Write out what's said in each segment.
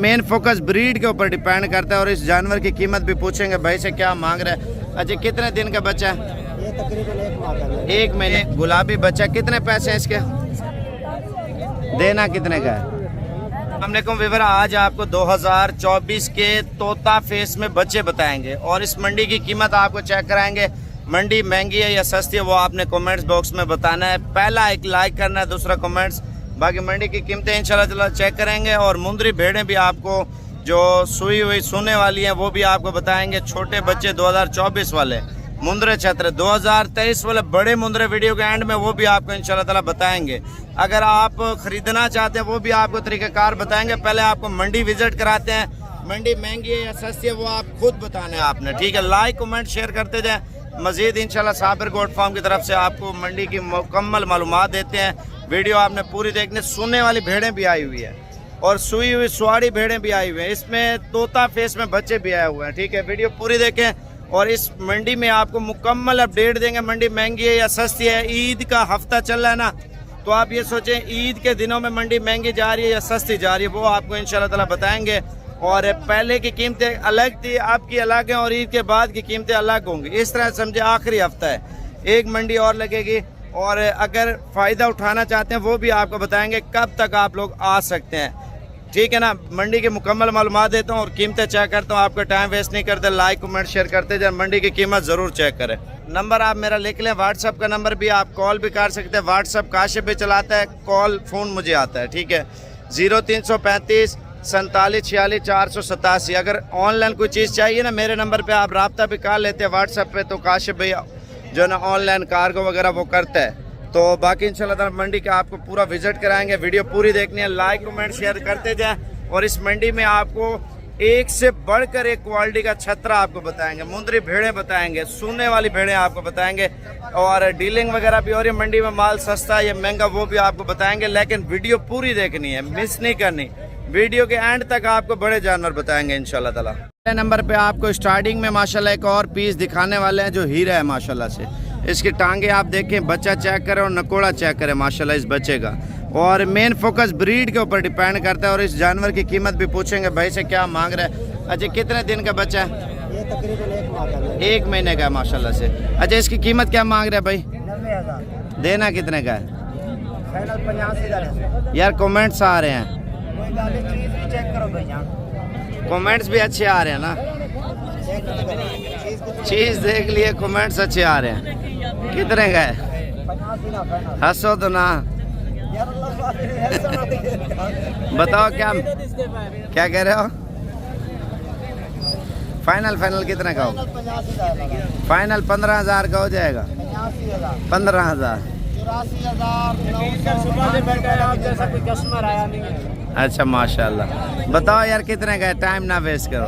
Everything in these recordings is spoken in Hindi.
मेन फोकस ब्रीड के ऊपर डिपेंड करता है और इस जानवर की कीमत भी पूछेंगे भाई से क्या मांग रहे हैं। अच्छा कितने दिन का बच्चा है? ये तकरीबन 1 माह का है। 1 महीने। गुलाबी बच्चा, कितने पैसे हैं इसके? देना कितने का है? अस्सलामुअलैकुम व्यूअर, आज आपको 2024 के तोता फेस में बच्चे बताएंगे और इस मंडी की कीमत आपको चेक कराएंगे। मंडी महंगी है या सस्ती है वो आपने कमेंट्स बॉक्स में बताना है। पहला एक लाइक करना है, दूसरा कमेंट्स। बाकी मंडी की कीमतें इंशाल्लाह चेक करेंगे और मुंदरी भेड़ें भी आपको जो सुई हुई सोने वाली हैं वो भी आपको बताएंगे। छोटे बच्चे 2024 वाले मुंदरे छत्र, 2023 वाले बड़े मुंदरे वीडियो के एंड में वो भी आपको इंशाल्लाह ताला बताएंगे। अगर आप खरीदना चाहते हैं वो भी आपको तरीक़ाकार बताएंगे। पहले आपको मंडी विजिट कराते हैं, मंडी महंगी है या सस्ती है वो आप खुद बताना है आपने, ठीक है। लाइक कमेंट शेयर करते जाएं। मज़ीद इंशाल्लाह साबिर गोट फार्म की तरफ से आपको मंडी की मुकम्मल मालूमात देते हैं। वीडियो आपने पूरी देखनी। सोने वाली भेड़ें भी आई हुई है और सुई हुई सुहाड़ी भेड़ें भी आई हुई हैं। इसमें तोता फेस में बच्चे भी आए हुए हैं, ठीक है। वीडियो पूरी देखें और इस मंडी में आपको मुकम्मल अपडेट देंगे। मंडी महंगी है या सस्ती है। ईद का हफ्ता चल रहा है ना, तो आप ये सोचें ईद के दिनों में मंडी महंगी जा रही है या सस्ती जा रही है, वो आपको इंशाल्लाह ताला बताएंगे। और पहले की कीमतें अलग थी, आपकी अलग हैं और ईद के बाद की कीमतें अलग होंगी। इस तरह समझे आखिरी हफ्ता है, एक मंडी और लगेगी और अगर फ़ायदा उठाना चाहते हैं वो भी आपको बताएंगे कब तक आप लोग आ सकते हैं, ठीक है ना। मंडी की मुकम्मल मालूमात देता हूँ और कीमतें चेक करता हूँ। आपका टाइम वेस्ट नहीं करते, लाइक कमेंट शेयर करते जाए। मंडी की कीमत ज़रूर चेक करें। नंबर आप मेरा लिख लें, व्हाट्सअप का नंबर भी, आप कॉल भी कर सकते हैं। व्हाट्सअप काशिफ भी चलाता है, कॉल फ़ोन मुझे आता है, ठीक है। 0335 47 46 487। अगर ऑनलाइन कोई चीज़ चाहिए ना मेरे नंबर पे आप रब्ता भी कर लेते हैं व्हाट्सअप पे, तो काशिफ भैया जो ना ऑनलाइन कार्गो वगैरह वो करता है। तो बाकी इंशाल्लाह ताला मंडी का आपको पूरा विजिट कराएंगे। वीडियो पूरी देखनी है, लाइक कमेंट शेयर करते जाएं। और इस मंडी में आपको एक से बढ़कर एक क्वालिटी का छत्रा आपको बताएंगे, मुंदरी भेड़ें बताएंगे, सोने वाली भेड़ें आपको बताएंगे और डीलिंग वगैरह भी हो रही है। मंडी में माल सस्ता या महंगा वो भी आपको बताएंगे, लेकिन वीडियो पूरी देखनी है, मिस नहीं करनी। वीडियो के एंड तक आपको बड़े जानवर बताएंगे इंशाल्लाह ताला। पहले नंबर पे आपको स्टार्टिंग में माशाल्लाह एक और पीस दिखाने वाले हैं जो हीरा है माशाल्लाह से। इसकी टांगे आप देखें, बच्चा चेक करें और नकोड़ा चेक करें माशाल्लाह इस बच्चे का। और मेन फोकस ब्रीड के ऊपर डिपेंड करता है और इस जानवर की कीमत भी पूछेंगे भाई से क्या मांग रहे हैं। अच्छा कितने दिन का बच्चा है? ये तकरीबन 1 माह का है। 1 महीने का है माशाल्लाह से। अच्छा इसकी कीमत क्या मांग रहे हैं भाई? 90,000। देना कितने का है? फाइनल 85,000 यार कमेंट्स आ रहे हैं, कोई बात नहीं, चीज़ भी चेक करो भैया, कमेंट्स भी अच्छे आ रहे हैं ना, चेक करो। चीज़ देख लिए, कमेंट्स अच्छे आ रहे हैं। कितने का है? 85 ना फाइनल। हंसो तो ना, यार बताओ क्या कह रहे हो? फाइनल कितने का हो? 85,000। फाइनल 15,000 का हो जाएगा। 85,000। 15,000। 84,900 कोई कस्टमर आया नहीं है। अच्छा माशाल्लाह। बताओ यार कितने का है, टाइम ना वेस्ट करो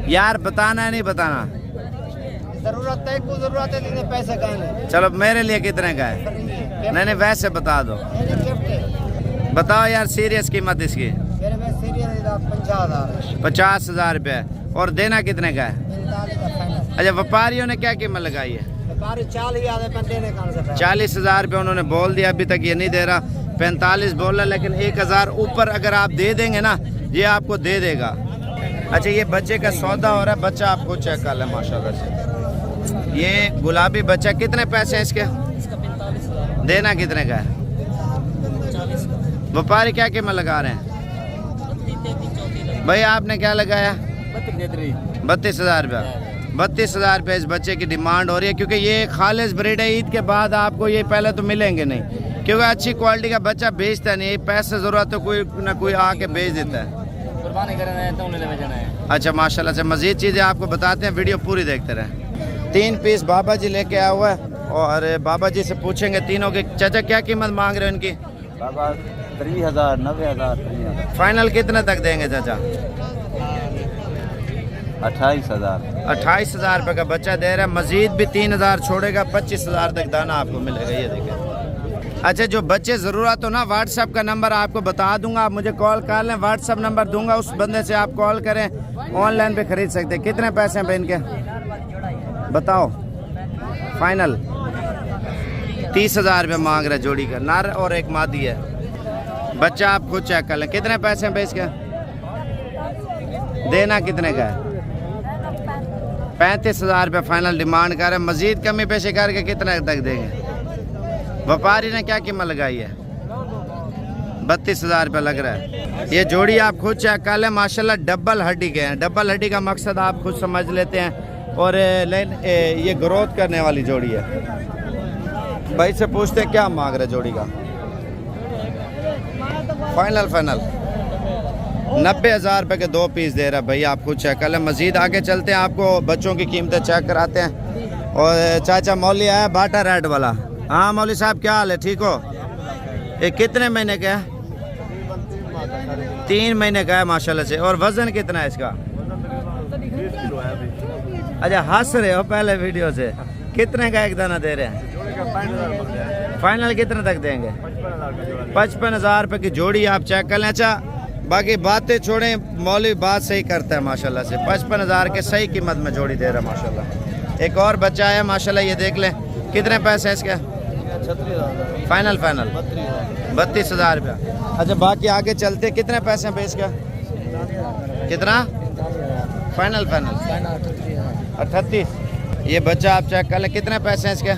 यार, बताना है नहीं बताना, जरूरत है को जरूरत है, लेकिन पैसे कहीं नहीं। चलो मेरे लिए कितने का है? नहीं वैसे बता दो, बताओ यार सीरियस कीमत इसकी। 50,000 रुपये। और देना कितने का है? अच्छा व्यापारियों ने क्या कीमत लगाई है? 40,000 रुपये उन्होंने बोल दिया, अभी तक ये नहीं दे रहा। 45 बोल रहा, लेकिन 1,000 ऊपर अगर आप दे देंगे ना ये आपको दे देगा। अच्छा ये बच्चे का सौदा हो रहा है, बच्चा आपको चेक कर लें माशाल्लाह से। ये गुलाबी बच्चा, कितने पैसे हैं इसके? देना कितने का है? व्यापारी क्या कीमत लगा रहे हैं भाई? आपने क्या लगाया? 32,000 रुपया। 32,000 रुपये इस बच्चे की डिमांड हो रही है, क्योंकि ये खालिस ब्रीड है। ईद के बाद आपको ये पहले तो मिलेंगे नहीं, क्योंकि अच्छी क्वालिटी का बच्चा बेचता नहीं। पैसे ज़रूरत है कोई ना कोई आके बेच देता है। अच्छा माशाल्लाह से मज़ीद चीज़ें आपको बताते हैं, वीडियो पूरी देखते रहें। 3 पीस बाबा जी लेके आया हुआ है और बाबा जी से पूछेंगे तीनों के। चाचा क्या कीमत मांग रहे हैं उनकी? बाबा 30,000, 90,000। फाइनल कितने तक देंगे चाचा? 28,000। 28,000 रुपये का बच्चा दे रहा है। मजीद भी 3,000 छोड़ेगा, 25,000 तक दाना आपको मिलेगा। ये देखें। अच्छा जो बच्चे ज़रूरत हो ना, व्हाट्सअप का नंबर आपको बता दूंगा, आप मुझे कॉल कर लें। व्हाट्सअप नंबर दूंगा, उस बंदे से आप कॉल करें, ऑनलाइन भी खरीद सकते हैं। कितने पैसे हैं भाई इनके बताओ? फाइनल 30,000 रुपये मांग रहे जोड़ी का, नर और एक मादी है। बच्चा आप खुद चेक कर लें। कितने पैसे हैं बेच का? देना कितने का है? 35,000 रुपये फाइनल डिमांड कर रहे हैं। मजीद कमी पेशी करके कितने तक देंगे? व्यापारी ने क्या कीमत लगाई है? 32,000 रुपये लग रहा है। ये जोड़ी आप खुद चेक कर लें, माशाल्लाह डबल हड्डी के हैं। डबल हड्डी का मकसद आप खुद समझ लेते हैं। और ये ग्रोथ करने वाली जोड़ी है। भाई से पूछते हैं क्या मांग रहे जोड़ी का? फाइनल 90,000 रुपये के 2 पीस दे रहा है भाई, आप खुद चेक कर लें। मजीद आगे चलते हैं, आपको बच्चों की कीमतें चेक कराते हैं। और चाचा मौली आया बाटा रेड वाला। हाँ मौली साहब क्या हाल है, ठीक हो? ये कितने महीने का है? 3 महीने का है माशाल्लाह से। और वजन कितना है इसका? 20 किलो है अभी। अच्छा हंस रहे हो पहले वीडियो से। कितने का एक दाना दे रहे हैं? फाइनल कितने तक देंगे? 55,000 रुपये की जोड़ी, आप चेक कर लें। अच्छा बाकी बातें छोड़ें, मौलवी बात सही करता है माशाल्लाह से। 55,000 के सही कीमत में जोड़ी दे रहा है माशाल्लाह। एक और बच्चा है माशाल्लाह, ये देख लें। कितने पैसे हैं इसके? 36,000 फाइनल 32,000 रुपया। अच्छा बाकी आगे चलते, कितने पैसे हैं बेच का? कितना? फाइनल 38। ये बच्चा आप चेक कर लें। कितने पैसे हैं इसके?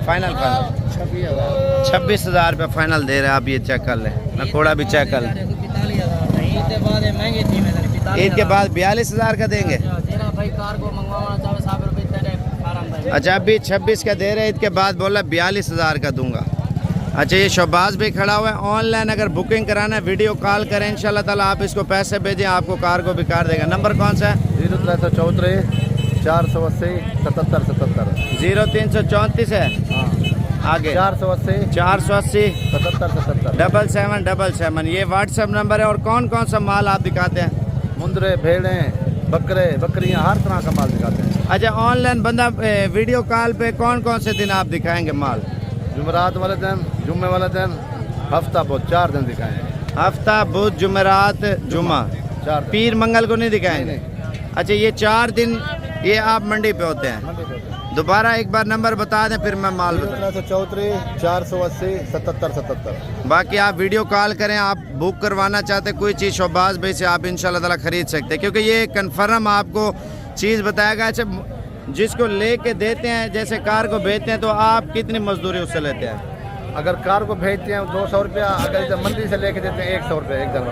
फाइनल 26,000 रुपये फाइनल दे रहे हैं, आप ये चेक कर लें। नकोड़ा भी चेक कर लें। ईद के बाद 42,000 का देंगे। अच्छा अभी 26 का दे रहे, ईद के बाद बोला 42,000 का दूंगा। अच्छा ये शहबाज भी खड़ा हुआ है। ऑनलाइन अगर बुकिंग कराना है वीडियो कॉल करें, इंशाल्लाह ताला आप इसको पैसे भेजें, आपको कार को भी कार देगा। नंबर कौन सा है? 0334 480 77 77 0334 है। आगे 480 480 77 77 7777। ये व्हाट्सएप नंबर है। और कौन कौन सा माल आप दिखाते हैं? मुंदरे, भेड़ें, बकरे, बकरियां, हर तरह का माल दिखाते हैं। अच्छा ऑनलाइन बंदा वीडियो कॉल पे कौन कौन से दिन आप दिखाएंगे माल? जुमेरात वाले दिन, जुम्मे वाले दिन, हफ्ता बहुत 4 दिन दिखाएंगे। हफ्ता बुध जुमेरात जुमा, 4 दिन। पीर मंगल को नहीं दिखाएंगे? अच्छा ये 4 दिन ये आप मंडी पे होते हैं। दोबारा एक बार नंबर बता दें फिर मैं माल बता। 0334 480 77 77। बाकी आप वीडियो कॉल करें, आप बुक करवाना चाहते कोई चीज़ शहबाज भाई से, आप इंशाल्लाह ताला खरीद सकते हैं, क्योंकि ये कन्फर्म आपको चीज़ बताएगा। अच्छा जिसको लेके देते हैं, जैसे कार को भेजते हैं, तो आप कितनी मजदूरी उससे लेते हैं? अगर कार को भेजते हैं 200 रुपया, अगर इधर मंडी से लेके देते हैं 100 रुपये एक दिन।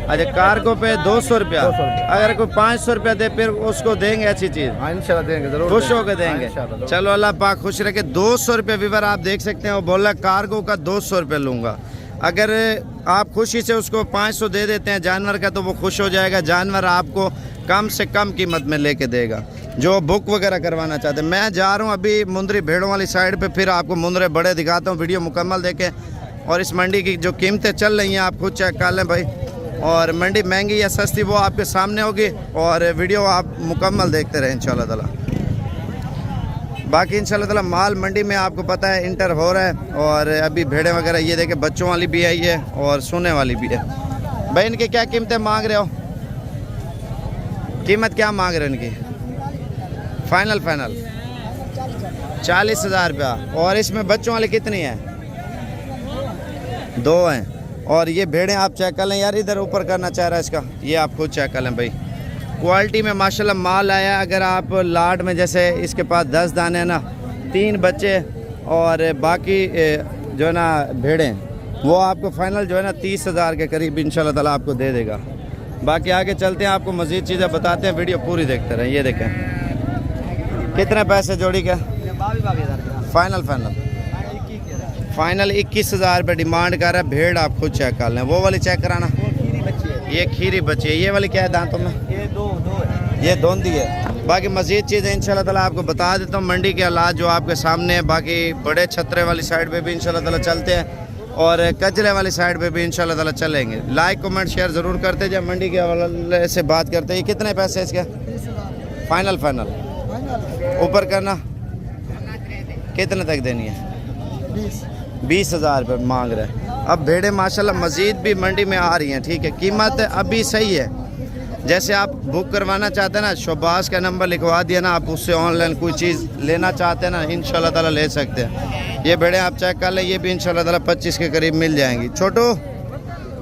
अच्छा कार को पे 200 रुपया। 200 रुपया। अगर कोई 500 रुपया दे फिर उसको देंगे अच्छी चीज़? हाँ इंशाल्लाह देंगे, जरूर खुश होकर देंगे। इंशाल्लाह। चलो अल्लाह पाक खुश रखे। 200 रुपये विवर आप देख सकते हैं, वो बोला कार्गो का 200 रुपये लूँगा। अगर आप खुशी से उसको 500 दे देते हैं जानवर का, तो वो खुश हो जाएगा। जानवर आपको कम से कम कीमत में लेके देगा। जो बुक वगैरह करवाना चाहते हैं, मैं जा रहा हूँ अभी मुंदरी भेड़ों वाली साइड पे, फिर आपको मुंदरे बड़े दिखाता हूँ। वीडियो मुकम्मल देखें। और इस मंडी की जो कीमतें चल रही हैं आप खुद चेक कर लें भाई। और मंडी महंगी या सस्ती वो आपके सामने होगी, और वीडियो आप मुकम्मल देखते रहें इंशाल्लाह ताला। बाकी इंशाल्लाह ताला माल मंडी में आपको पता है इंटर हो रहा है। और अभी भेड़ें वगैरह ये देखें, बच्चों वाली भी आई है और सोने वाली भी है। भाई इनकी क्या कीमतें मांग रहे हो? कीमत क्या मांग रहे हो इनकी? फाइनल 40,000 रुपया। और इसमें बच्चों वाली कितनी है? 2 हैं। और ये भेड़ें आप चेक कर लें यार, इधर ऊपर करना चाह रहा है इसका, ये आप खुद चेक कर लें भाई। क्वालिटी में माशाल्लाह माल आया। अगर आप लाट में, जैसे इसके पास 10 दाने हैं ना, 3 बच्चे, और बाकी जो है ना भेड़ें, वो आपको फाइनल जो है ना 30,000 के करीब इंशाल्लाह ताला आपको दे देगा। बाकी आगे चलते हैं, आपको मज़ीद चीज़ें बताते हैं, वीडियो पूरी देखते रहें। ये देखें कितने पैसे जोड़ी का? फाइनल 21,000 रुपये डिमांड कर रहा है। भेड़ आप खुद चेक कर लें। वो वाली चेक कराना, ये खीरी बच्ची है। ये वाली क्या है दांतों में? ये 2 है। ये दोंदी है। बाकी मज़ीद चीज़ें इंशाल्लाह ताला आपको बता देता हूँ। मंडी के हालात जो आपके सामने है। बाकी बड़े छतरे वाली साइड पे भी इंशाल्लाह ताला चलते हैं, और कचरे वाली साइड पे भी इंशाल्लाह ताला चलेंगे। लाइक कमेंट शेयर ज़रूर करते जब मंडी के हवाले से बात करते हैं। ये कितने पैसे इसके? फाइनल ऊपर करना, कितने तक देनी है? 20,000 रुपये मांग रहे हैं। अब भेड़ें माशाल्लाह मज़ीद भी मंडी में आ रही हैं, ठीक है। कीमत अभी सही है, जैसे आप बुक करवाना चाहते हैं ना, शोबाज का नंबर लिखवा दिया ना, आप उससे ऑनलाइन कोई चीज़ लेना चाहते हैं ना, इंशाल्लाह ताला ले सकते हैं। ये भेड़े आप चेक कर लें, ये भी इंशाल्लाह ताला 25 के करीब मिल जाएंगी। छोटू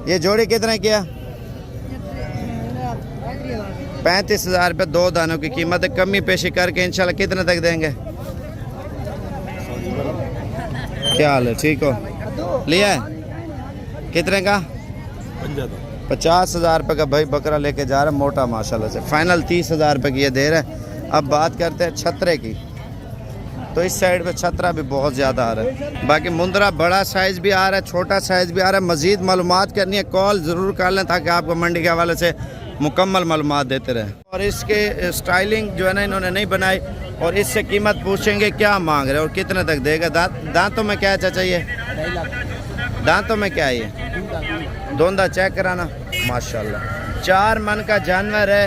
ये जोड़ी कितने की है? 35,000 रुपये 2 दानों की कीमत है। कमी पेशी करके इंशाल्लाह कितने तक देंगे? क्या हाल है, ठीक हो? लिया है कितने का? 50,000 रुपये का भाई बकरा लेके जा रहा है, मोटा माशाल्लाह से। फाइनल 30,000 रुपये की ये दे रहा है। अब बात करते हैं छतरे की, तो इस साइड पे छतरा भी बहुत ज़्यादा आ रहा है। बाकी मुंदरा बड़ा साइज़ भी आ रहा है, छोटा साइज़ भी आ रहा है। मज़ीद मालूमात करनी है कॉल ज़रूर कर लें, ताकि आपको मंडी के हवाले से मुकम्मल मालूमात देते रहें। और इसके स्टाइलिंग जो है ना इन्होंने नहीं बनाई, और इससे कीमत पूछेंगे क्या मांग रहे हैं और कितने तक देगा। दांतों में क्या चाहिए? दांतों में क्या है ये? दोंदा चेक कराना, माशाल्लाह 4 मन का जानवर है।